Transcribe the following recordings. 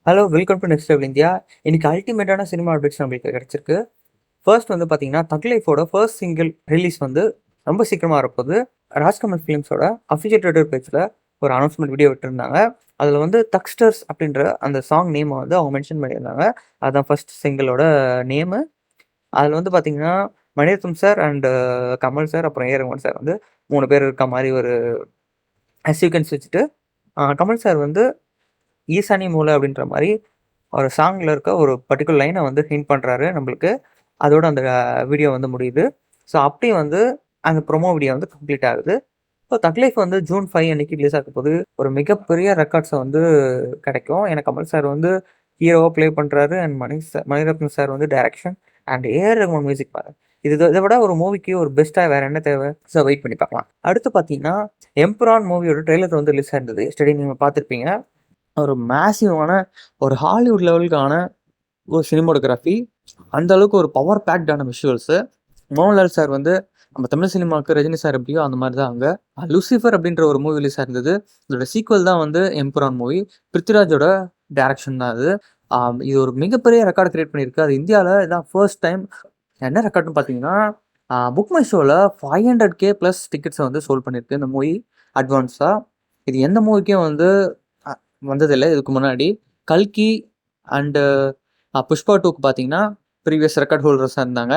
Hello welcome to next level India. இன்னைக்கு அல்டிமேட்டான cinema updates நம்மளுக்கு கிடைச்சிருக்கு. ஃபர்ஸ்ட் வந்து பார்த்தீங்கன்னா, தக் லைஃபோட ஃபர்ஸ்ட் சிங்கிள் ரிலீஸ் வந்து ரொம்ப சீக்கிரமாக வரப்போகுது. ராஜ்கமல் ஃபிலிம்ஸோட அஃபிஷியல் ட்விட்டர் பேஜில் ஒரு அனௌன்ஸ்மெண்ட் வீடியோ விட்டுருந்தாங்க. அதில் வந்து தக்ஸ்டர்ஸ் அப்படின்ற அந்த சாங் நேமை வந்து அவங்க மென்ஷன் பண்ணியிருந்தாங்க. அதுதான் ஃபர்ஸ்ட் சிங்கிளோட நேமு. அதில் வந்து பார்த்தீங்கன்னா, Mani Ratnam sir and Kamal sir அப்புறம் ஏ ரகுமான் சார் வந்து 3 பேர் இருக்க மாதிரி ஒரு சீக்வன்ஸ் வச்சுட்டு, கமல் சார் வந்து ஈசானி மூலை அப்படின்ற மாதிரி ஒரு சாங்கில் இருக்க ஒரு பர்டிகுலர் லைனை வந்து ஹிண்ட் பண்ணுறாரு நம்மளுக்கு. அதோட அந்த வீடியோ வந்து முடியுது. ஸோ அப்படியே வந்து அந்த ப்ரொமோ வீடியோ வந்து கம்ப்ளீட் ஆகுது. ஸோ தக் லைஃப் வந்து ஜூன் 5 அன்னைக்கு ரிலீஸ் ஆக போது ஒரு மிகப்பெரிய ரெக்கார்ட்ஸை வந்து கிடைக்கும். ஏன்னா கமல் சார் வந்து ஹீரோவாக ப்ளே பண்ணுறாரு அண்ட் மணிரத்னம் சார் வந்து direction and AR Rahman music பாரு. இதை விட ஒரு மூவிக்கு ஒரு பெஸ்ட்டாக வேறு என்ன தேவை? ஸோ வெயிட் பண்ணி பார்க்கலாம். அடுத்து பார்த்தீங்கன்னா, எம்புரான் மூவியோட ட்ரெய்லர் வந்து ரிலீஸ் ஆயிருந்தது. ஸ்டடி நீங்கள் பார்த்துருப்பீங்க. ஒரு மேசிவான ஒரு ஹாலிவுட் லெவலுக்கான ஒரு சினிமோட்டோகிராஃபி, அந்த அளவுக்கு ஒரு பவர் பேக்டான விஷுவல்ஸு. மோகன்லால் சார் வந்து நம்ம தமிழ் சினிமாவுக்கு ரஜினி சார் எப்படியோ அந்த மாதிரி தான் அங்கே லூசிஃபர் அப்படின்ற ஒரு மூவி ரிலீஸ் ஆயிருந்தது. இதோட சீக்வல் தான் வந்து எம்புரான் மூவி. பிருத்திவிராஜோட டேரக்ஷன் தான் அது. இது ஒரு மிகப்பெரிய ரெக்கார்டு கிரியேட் பண்ணியிருக்கு. அது இந்தியாவில் இதான் ஃபர்ஸ்ட் டைம். என்ன ரெக்கார்டுன்னு பார்த்தீங்கன்னா, புக் மை ஷோவில் 500K ப்ளஸ் டிக்கெட்ஸை வந்து சோல்ட் பண்ணியிருக்கு இந்த மூவி அட்வான்ஸாக. இது எந்த மூவிக்கும் வந்து வந்ததில்லை இதுக்கு முன்னாடி. கல்கி அண்டு புஷ்பா 2க்கு பார்த்தீங்கன்னா ப்ரீவியஸ் ரெக்கார்ட் ஹோல்டர்ஸாக இருந்தாங்க.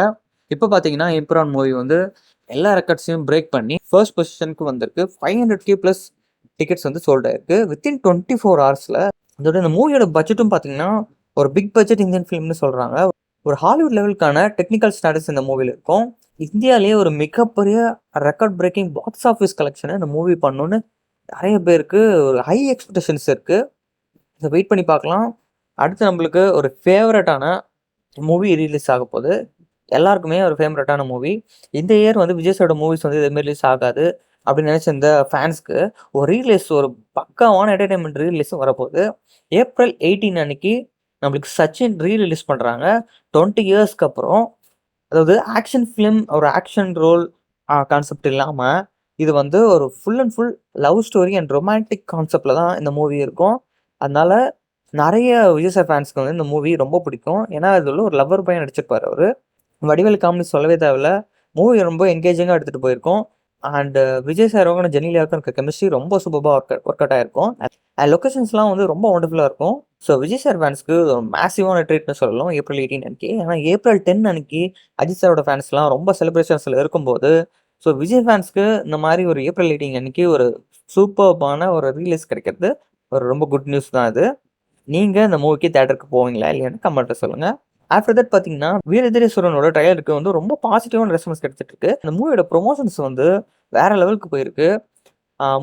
இப்போ பார்த்தீங்கன்னா எம்புரான் மூவி வந்து எல்லா ரெக்கார்ட்ஸையும் பிரேக் பண்ணி ஃபர்ஸ்ட் பொசிஷனுக்கு வந்திருக்கு. 500K ப்ளஸ் டிக்கெட்ஸ் வந்து சோல்ட் ஆயிருக்கு வித்தின் 24 ஹவர்ஸில். அதோட இந்த மூவியோட பட்ஜெட்டும் பார்த்தீங்கன்னா ஒரு பிக் பட்ஜெட் இந்தியன் ஃபிலிம்னு சொல்கிறாங்க. ஒரு ஹாலிவுட் லெவலுக்கான டெக்னிக்கல் ஸ்டாட்டஸ் இந்த மூவியில் இருக்கும். இந்தியாவிலேயே ஒரு மிகப்பெரிய ரெக்கார்ட் பிரேக்கிங் பாக்ஸ் ஆஃபீஸ் கலெக்ஷனை இந்த மூவி பண்ணணுன்னு நிறைய பேருக்கு ஒரு ஹை எக்ஸ்பெக்டேஷன்ஸ் இருக்குது. இதை வெயிட் பண்ணி பார்க்கலாம். அடுத்து நம்மளுக்கு ஒரு ஃபேவரட்டான மூவி ரிலீஸ் ஆக போகுது. எல்லாருக்குமே ஒரு ஃபேவரட்டான மூவி. இந்த இயர் வந்து விஜய் சாரோட மூவிஸ் வந்து இதுமாரி ரிலீஸ் ஆகாது அப்படின்னு நினச்ச இந்த ஃபேன்ஸ்க்கு ஒரு ரீரிலீஸ், ஒரு பக்காவான என்டர்டைன்மெண்ட் ரீரிலீஸும் வரப்போகுது. ஏப்ரல் 18 அன்னைக்கு நம்மளுக்கு சச்சின் ரீரிலீஸ் பண்ணுறாங்க 20 இயர்ஸ்க்கு அப்புறம். அதாவது ஆக்ஷன் ஃபிலிம், ஒரு ஆக்ஷன் ரோல் கான்செப்ட் இல்லாமல் இது வந்து ஒரு full and full love story and romantic கான்செப்டில் தான் இந்த மூவி இருக்கும். அதனால நிறைய விஜய் சார் ஃபேன்ஸ்க்கு வந்து இந்த மூவி ரொம்ப பிடிக்கும். ஏன்னா அதில் ஒரு லவ்வர் பையன் நடிச்சிருப்பார் அவர். வடிவேலு காமெடி சொல்லவே தேவையில்ல. மூவி ரொம்ப என்கேஜிங்காக எடுத்துகிட்டு போயிருக்கோம். அண்ட் விஜய் சாரோட ஜெனிலியாவுக்கும் இருக்க கெமிஸ்ட்ரி ரொம்ப சூப்பராக ஒர்க் அவுட் ஆயிருக்கும். லொக்கேஷன்ஸ்லாம் வந்து ரொம்ப ஒண்டர்ஃபுல்லாக இருக்கும். ஸோ விஜய் சார் ஃபேன்ஸ்க்கு ஒரு மேசிவான ட்ரீட்னு சொல்லலாம் ஏப்ரல் 18 அன்னைக்கு. ஏன்னா ஏப்ரல் 10 அன்னைக்கு அஜித் சாரோட ஃபேன்ஸ்லாம் ரொம்ப செலிப்ரேஷன்ஸில் இருக்கும்போது, ஸோ விஜய் ஃபேன்ஸ்க்கு இந்த மாதிரி ஒரு ஏப்ரல் 18 அன்னைக்கு ஒரு சூப்பர்பான ஒரு ரிலீஸ் கிடைக்கிறது ஒரு ரொம்ப குட் நியூஸ் தான் இது. நீங்கள் இந்த மூவிக்கு தேட்டருக்கு போவீங்களா இல்லையான்னு கமெண்ட்டில் சொல்லுங்கள். ஆஃப்டர் தட் பார்த்தீங்கன்னா, வீரதீரேஸ்வரனோட ட்ரைலருக்கு வந்து ரொம்ப பாசிட்டிவான ரெஸ்பான்ஸ் கிடைச்சிட்டு இருக்கு. இந்த மூவியோட ப்ரொமோஷன்ஸ் வந்து வேற லெவலுக்கு போயிருக்கு.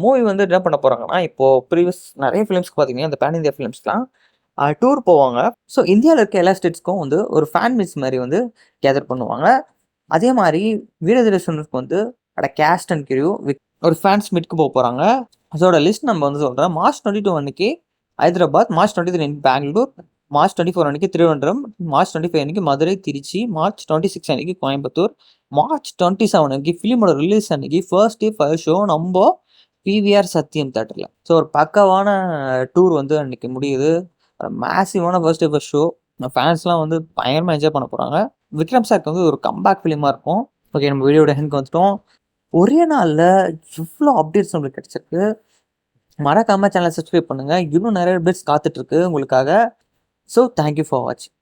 மூவி வந்து என்ன பண்ண போகிறாங்கன்னா, இப்போது ப்ரீவியஸ் நிறைய ஃபிலிம்ஸ்க்கு பார்த்தீங்கன்னா, இந்த பேன் இந்தியா ஃபிலிம்ஸ்லாம் டூர் போவாங்க. ஸோ இந்தியாவில் இருக்க எல்லா ஸ்டேட்ஸ்க்கும் வந்து ஒரு ஃபேன் மீட்ஸ் மாதிரி வந்து கேதர் பண்ணுவாங்க. அதே மாதிரி வீரதீரேஸ்வரனுக்கு வந்து கேஸ்ட் அண்ட் கிரியூ ஒரு ஃபேன்ஸ் மீட்க்கு போகிறாங்க. அதோட லிஸ்ட் நம்ம வந்து சொல்கிறேன். மார்ச் 22 அன்னைக்கு ஹைதராபாத், மார்ச் 23 அன்னைக்கு பெங்களூர், மார்ச் 24 அன்னைக்கு திருவனந்தபுரம், மார்ச் 25 அன்னைக்கு மதுரை, திருச்சி, மார்ச் 26 அன்னைக்கு கோயம்புத்தூர், மார்ச் 27 அன்னைக்கு ஃபிலிமோட ரிலீஸ் அன்னைக்கு ஃபர்ஸ்ட் டே ஃபர்ஸ்ட் ஷோ நம்ம பிவிஆர் சத்யம் தேட்டரில். ஸோ ஒரு பக்காவான டூர் வந்து அன்னைக்கு முடியுது. மேசிவான ஃபர்ஸ்ட் டே ஃபர்ஸ்ட் ஷோ. ஃபேன்ஸ்லாம் வந்து பயங்கரமாக என்ஜாய் பண்ண போகிறாங்க. விக்ரம் சாருக்கு வந்து ஒரு கம்பேக் ஃபிலிமாக இருக்கும். ஓகே, நம்ம வீடியோட ஹென்க்கு வந்துட்டோம். ஒரே நாளில் இவ்வளோ அப்டேட்ஸ் நம்மளுக்கு கிடச்சிருக்கு. மறக்காமல் சேனலை சப்ஸ்கிரைப் பண்ணுங்கள். இன்னும் நிறைய அப்டேட்ஸ் காத்துட்ருக்கு உங்களுக்காக. ஸோ தேங்க்யூ ஃபார் வாட்சிங்.